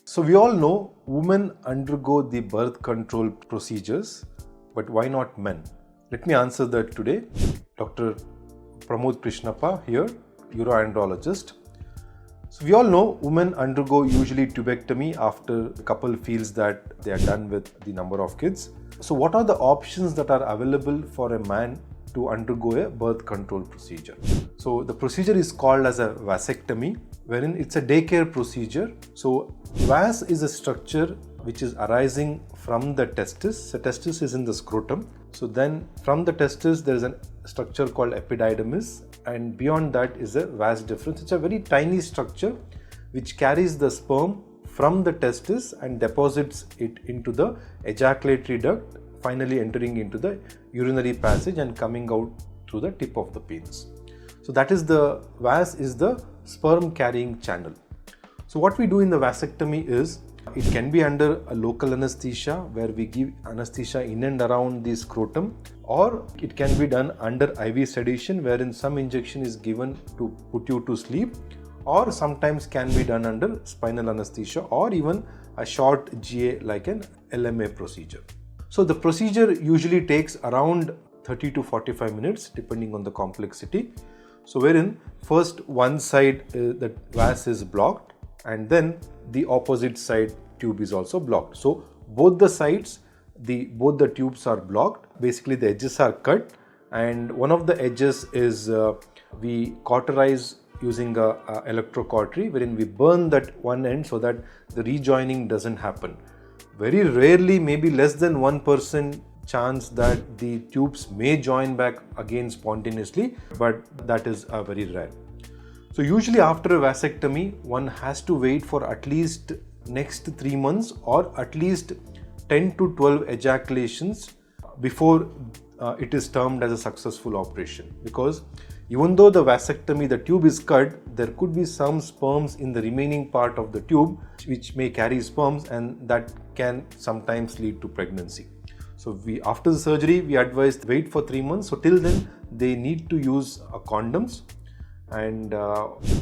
So we all know women undergo the birth control procedures, but why not men? Let me answer that today. Dr. Pramod Krishnappa here, Urologist. So we all know women undergo usually tubectomy after a couple feels that they are done with the number of kids. So what are the options that are available for a man to undergo a birth control procedure? So the procedure is called as a vasectomy, wherein it's a daycare procedure. So vas is a structure which is arising from the testis. The testis is in the scrotum. So then from the testis there is a structure called epididymis, and beyond that is a vas deferens. It's a very tiny structure which carries the sperm from the testis and deposits it into the ejaculatory duct, finally entering into the urinary passage and coming out through the tip of the penis. So that is the vas is the sperm carrying channel. So what we do in the vasectomy is, it can be under a local anesthesia where we give anesthesia in and around the scrotum, or it can be done under IV sedation wherein some injection is given to put you to sleep, or sometimes can be done under spinal anesthesia or even a short GA like an LMA procedure. So the procedure usually takes around 30 to 45 minutes depending on the complexity. So wherein first one side the vas is blocked and then the opposite side tube is also blocked. So both the sides, both the tubes are blocked. Basically the edges are cut, and one of the edges is we cauterize using a electrocautery, wherein we burn that one end so that the rejoining doesn't happen. Very rarely, maybe less than 1% chance that the tubes may join back again spontaneously, but that is very rare. So usually after a vasectomy, one has to wait for at least next 3 months or at least 10 to 12 ejaculations before it is termed as a successful operation. Because even though the vasectomy, the tube is cut, there could be some sperms in the remaining part of the tube which may carry sperms, and that can sometimes lead to pregnancy. So after the surgery, we advise wait for 3 months. So till then, they need to use condoms, and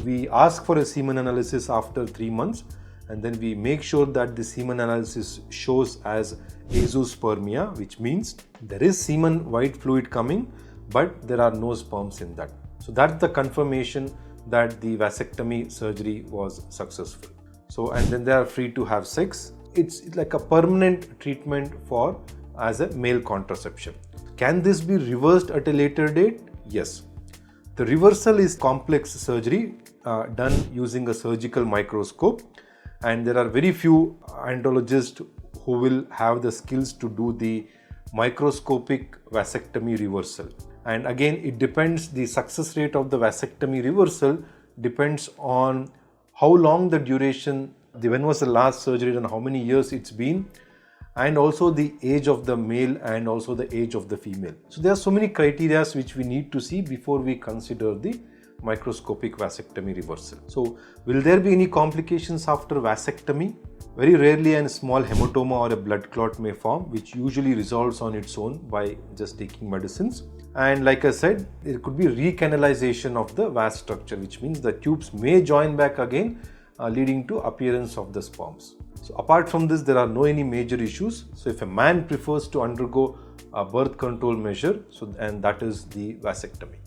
we ask for a semen analysis after 3 months, and then we make sure that the semen analysis shows as azoospermia, which means there is semen white fluid coming, but there are no sperms in that. So that's the confirmation that the vasectomy surgery was successful. So and then they are free to have sex. It's like a permanent treatment for as a male contraception. Can this be reversed at a later date? Yes. The reversal is complex surgery done using a surgical microscope, and there are very few andrologists who will have the skills to do the microscopic vasectomy reversal. And again, it depends, the success rate of the vasectomy reversal depends on how long the duration, when was the last surgery and how many years it's been, and also the age of the male and also the age of the female. So there are so many criteria which we need to see before we consider the microscopic vasectomy reversal. So will there be any complications after vasectomy? Very rarely a small hematoma or a blood clot may form, which usually resolves on its own by just taking medicines. And like I said, there could be recanalization of the vas structure, which means the tubes may join back again, leading to appearance of the sperms. So apart from this, there are no any major issues. So if a man prefers to undergo a birth control measure, and that is the vasectomy.